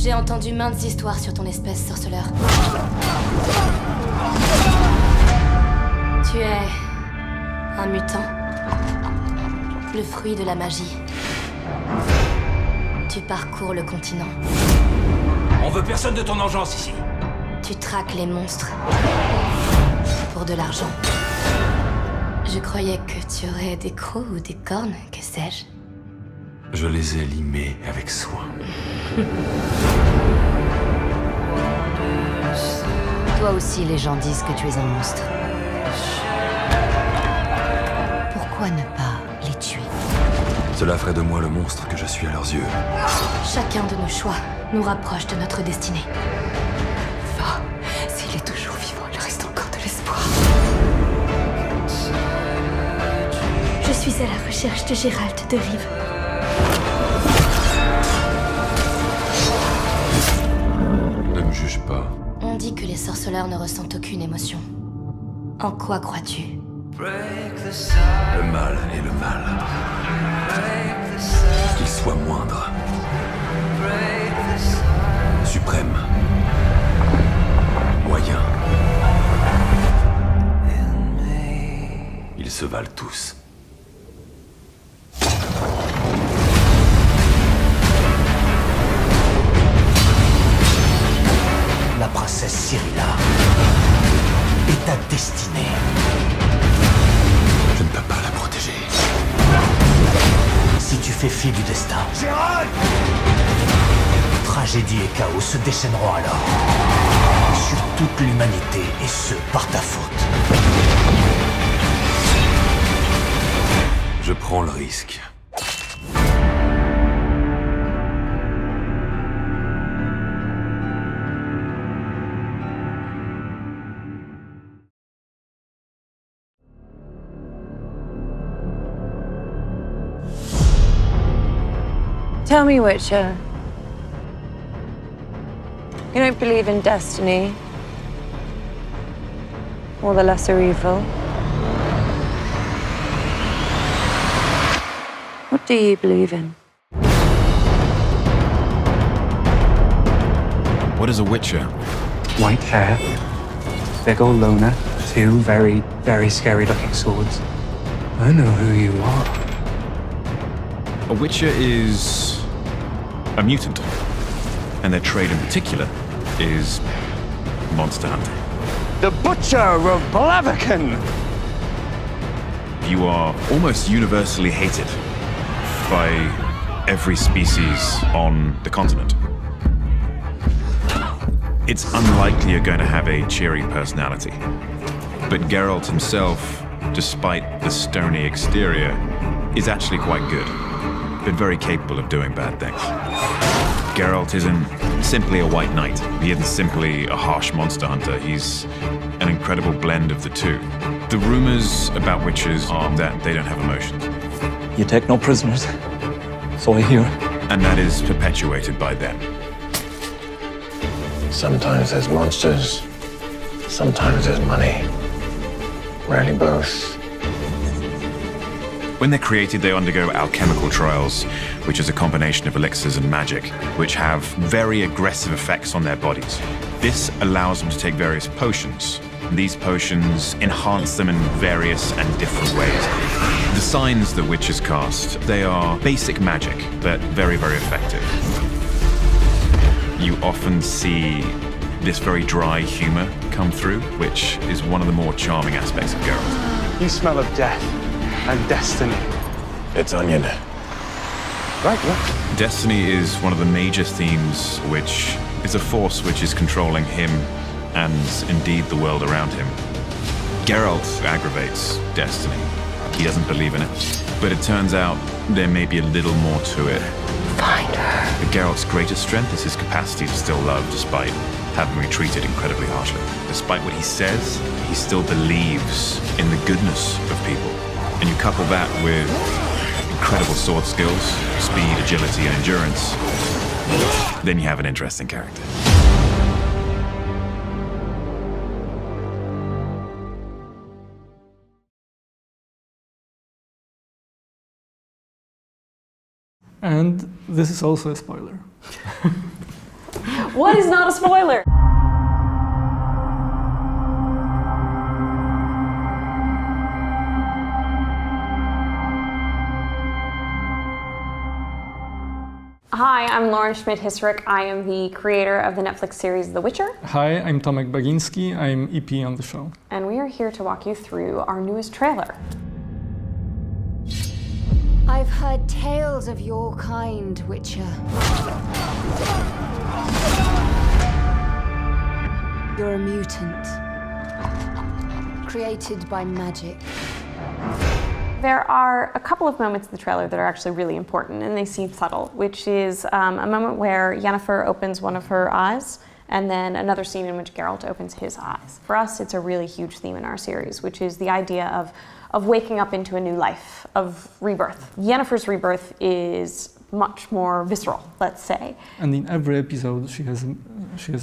J'ai entendu maintes histoires sur ton espèce, sorceleur. Tu es... un mutant. Le fruit de la magie. Tu parcours le continent. On veut personne de ton engeance ici. Tu traques les monstres. Pour de l'argent. Je croyais que tu aurais des crocs ou des cornes, que sais-je. Je les ai limés avec soin. Toi aussi, les gens disent que tu es un monstre. Pourquoi ne pas les tuer? Cela ferait de moi le monstre que je suis à leurs yeux. Chacun de nos choix nous rapproche de notre destinée. Va, s'il est toujours vivant, il reste encore de l'espoir. Je suis à la recherche de Gérald de Rive. Ne me juge pas. On dit que les sorceleurs ne ressentent aucune émotion. En quoi crois-tu? Le mal est le mal. Qu'il soit moindre. Suprême. Moyen. Ils se valent tous. La princesse Cyrilla est ta destinée. Je ne peux pas la protéger. Si tu fais fi du destin, Gérald! tragédie et chaos se déchaîneront alors sur toute l'humanité, et ce, par ta faute. Je prends le risque. Tell me, Witcher. You don't believe in destiny? Or the lesser evil? What do you believe in? What is a Witcher? White hair, big old loner, two very, very scary looking swords. I know who you are. A Witcher is a mutant, and their trade in particular is monster hunting. The Butcher of Blaviken! You are almost universally hated by every species on the continent. It's unlikely you're going to have a cheery personality. But Geralt himself, despite the stony exterior, is actually quite good, but very capable of doing bad things. Geralt isn't simply a white knight. He isn't simply a harsh monster hunter. He's an incredible blend of the two. The rumors about witches are that they don't have emotions. You take no prisoners, so I hear. And that is perpetuated by them. Sometimes there's monsters, sometimes there's money. Rarely both. When they're created, they undergo alchemical trials, which is a combination of elixirs and magic, which have very aggressive effects on their bodies. This allows them to take various potions. These potions enhance them in various and different ways. The signs that witches cast, they are basic magic, but very, very effective. You often see this very dry humor come through, which is one of the more charming aspects of Geralt. You smell of death and destiny. It's onion. Right, yeah. Destiny is one of the major themes, which is a force which is controlling him and indeed the world around him. Geralt aggravates destiny. He doesn't believe in it. But it turns out there may be a little more to it. Find her. But Geralt's greatest strength is his capacity to still love despite having been treated incredibly harshly. Despite what he says, he still believes in the goodness of people. And you couple that with incredible sword skills, speed, agility, and endurance, then you have an interesting character. And this is also a spoiler. What is not a spoiler? Hi, I'm Lauren Schmidt-Hissrich. I am the creator of the Netflix series The Witcher. Hi, I'm Tomek Baginski. I'm EP on the show. And we are here to walk you through our newest trailer. I've heard tales of your kind, Witcher. You're a mutant, created by magic. There are a couple of moments in the trailer that are actually really important, and they seem subtle, which is a moment where Yennefer opens one of her eyes, and then another scene in which Geralt opens his eyes. For us, it's a really huge theme in our series, which is the idea of waking up into a new life, of rebirth. Yennefer's rebirth is much more visceral, let's say. And in every episode, she has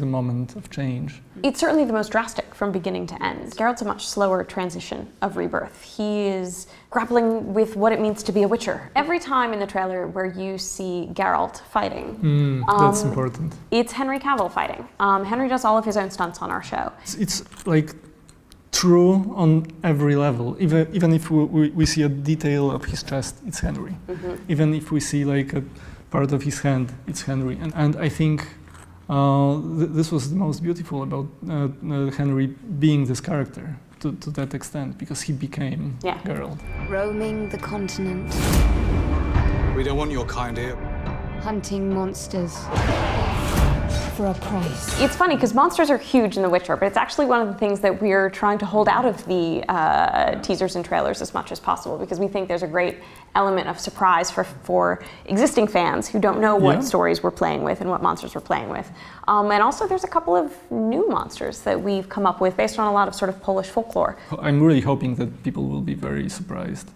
a moment of change. It's certainly the most drastic from beginning to end. Geralt's a much slower transition of rebirth. He is grappling with what it means to be a Witcher. Every time in the trailer where you see Geralt fighting, that's important. It's Henry Cavill fighting. Henry does all of his own stunts on our show. It's like true on every level. Even if we see a detail of his chest, it's Henry. Even if we see like a part of his hand, it's Henry. And I think this was the most beautiful about Henry being this character to that extent, because he became Geralt. Roaming the continent, We don't want your kind here. hunting monsters for a price. It's funny because monsters are huge in The Witcher, but it's actually one of the things that we're trying to hold out of the teasers and trailers as much as possible, because we think there's a great element of surprise for existing fans who don't know what stories we're playing with and what monsters we're playing with. And also there's a couple of new monsters that we've come up with based on a lot of sort of Polish folklore. I'm really hoping that people will be very surprised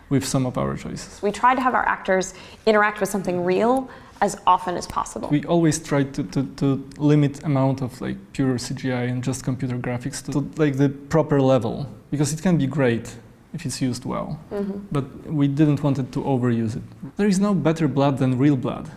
with some of our choices. We try to have our actors interact with something real as often as possible. We always try to limit amount of like pure CGI and just computer graphics to like the proper level, because it can be great if it's used well, but we didn't want it to overuse it. There is no better blood than real blood,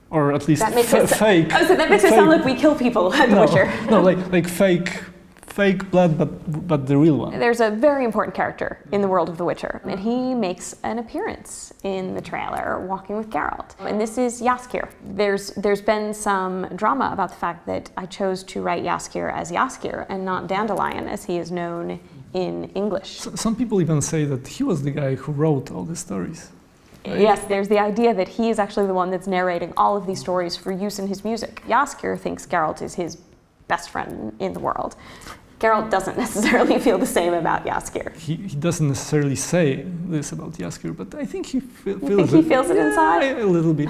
or at least fake. Oh, so that makes it sound like we kill people at The Witcher. No, like fake blood, but the real one. There's a very important character in the world of The Witcher, and he makes an appearance in the trailer walking with Geralt. And this is Jaskier. There's been some drama about the fact that I chose to write Jaskier as Jaskier and not Dandelion as he is known in English. Some people even say that he was the guy who wrote all the stories. Right? Yes, there's the idea that he is actually the one that's narrating all of these stories for use in his music. Jaskier thinks Geralt is his best friend in the world. Geralt doesn't necessarily feel the same about Jaskier. He doesn't necessarily say this about Jaskier, but I think he feels it. You think he feels it inside? A little bit.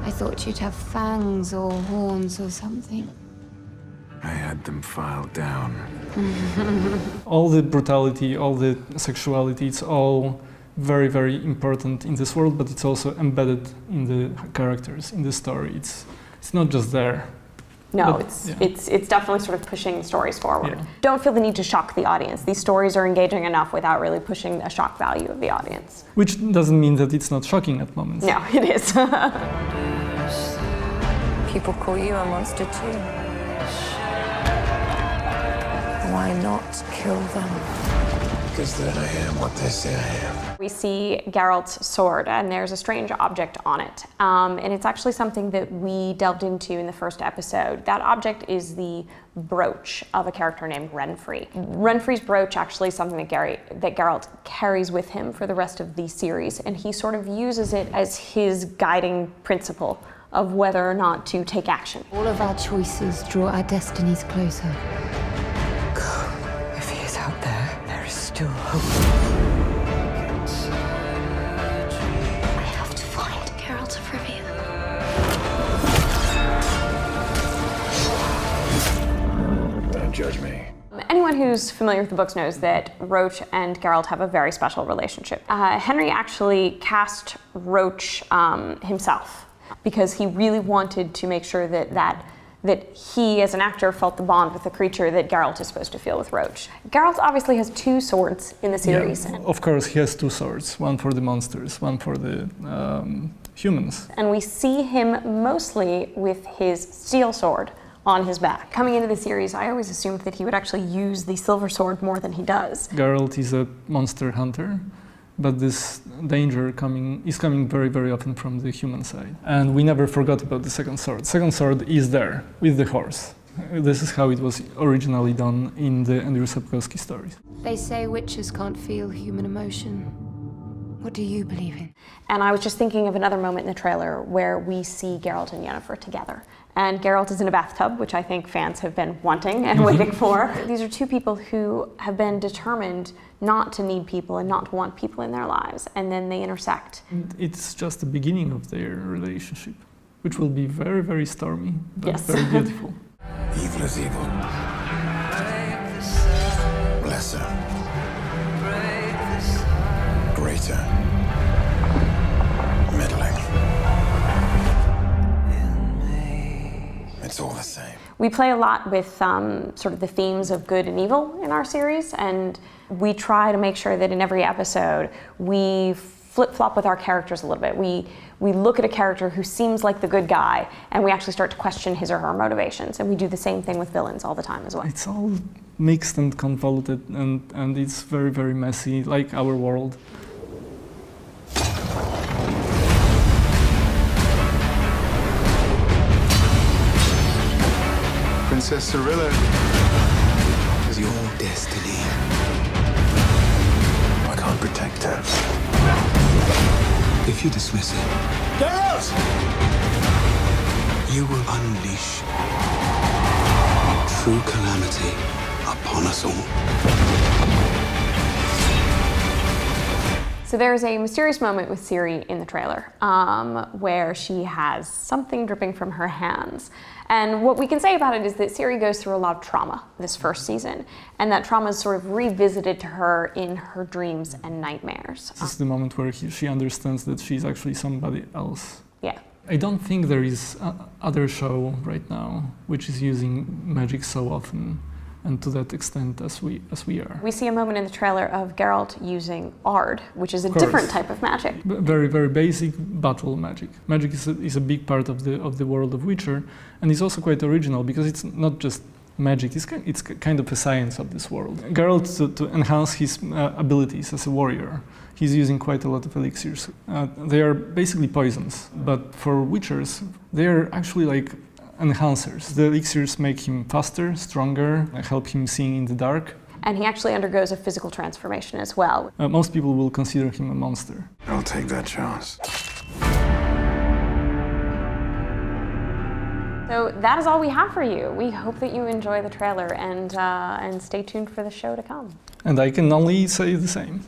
I thought you'd have fangs or horns or something. I had them filed down. All the brutality, all the sexuality, it's all very, very important in this world, but it's also embedded in the characters, in the story. It's not just there. No, but, it's definitely sort of pushing stories forward. Yeah. Don't feel the need to shock the audience. These stories are engaging enough without really pushing a shock value of the audience. Which doesn't mean that it's not shocking at moments. No, it is. People call you a monster too. Why not kill them? Because then I am what they say I am. We see Geralt's sword, and there's a strange object on it. And it's actually something that we delved into in the first episode. That object is the brooch of a character named Renfri. Renfri's brooch actually is something that Geralt carries with him for the rest of the series, and he sort of uses it as his guiding principle of whether or not to take action. All of our choices draw our destinies closer. If he is out there, there is still hope. I have to find Geralt of Rivia. Don't judge me. Anyone who's familiar with the books knows that Roach and Geralt have a very special relationship. Henry actually cast Roach himself because he really wanted to make sure that he, as an actor, felt the bond with the creature that Geralt is supposed to feel with Roach. Geralt obviously has two swords in the series. Yeah, of course, he has two swords, one for the monsters, one for the humans. And we see him mostly with his steel sword on his back. Coming into the series, I always assumed that he would actually use the silver sword more than he does. Geralt is a monster hunter, but this danger is coming very, very often from the human side. And we never forgot about the second sword. The second sword is there, with the horse. This is how it was originally done in the Andrew Sapkowski stories. They say witches can't feel human emotion. What do you believe in? And I was just thinking of another moment in the trailer where we see Geralt and Yennefer together. And Geralt is in a bathtub, which I think fans have been wanting and waiting for. These are two people who have been determined not to need people and not to want people in their lives, and then they intersect. It's just the beginning of their relationship, which will be very, very stormy, but yes. very beautiful. Evil is evil. Lesser. Greater. Middling. It's all the same. We play a lot with sort of the themes of good and evil in our series, and we try to make sure that in every episode we flip-flop with our characters a little bit. We look at a character who seems like the good guy, and we actually start to question his or her motivations, and we do the same thing with villains all the time as well. It's all mixed and convoluted, and it's very, very messy, like our world. Princess Cirilla is your destiny. I can't protect her. If you dismiss it, Geralt! You will unleash true calamity upon us all. So there's a mysterious moment with Ciri in the trailer where she has something dripping from her hands. And what we can say about it is that Ciri goes through a lot of trauma this first season, and that trauma is sort of revisited to her in her dreams and nightmares. This is the moment where she understands that she's actually somebody else. Yeah. I don't think there is other show right now which is using magic so often and to that extent as we are. We see a moment in the trailer of Geralt using Ard, which is a different type of magic. Very, very basic battle magic. Magic is a big part of the world of Witcher, and it's also quite original because it's not just magic, it's kind of a science of this world. Geralt, to enhance his abilities as a warrior, he's using quite a lot of elixirs. They are basically poisons, but for Witchers, they are actually like enhancers. The elixirs make him faster, stronger, help him see in the dark. And he actually undergoes a physical transformation as well. Most people will consider him a monster. I'll take that chance. So that is all we have for you. We hope that you enjoy the trailer and stay tuned for the show to come. And I can only say the same.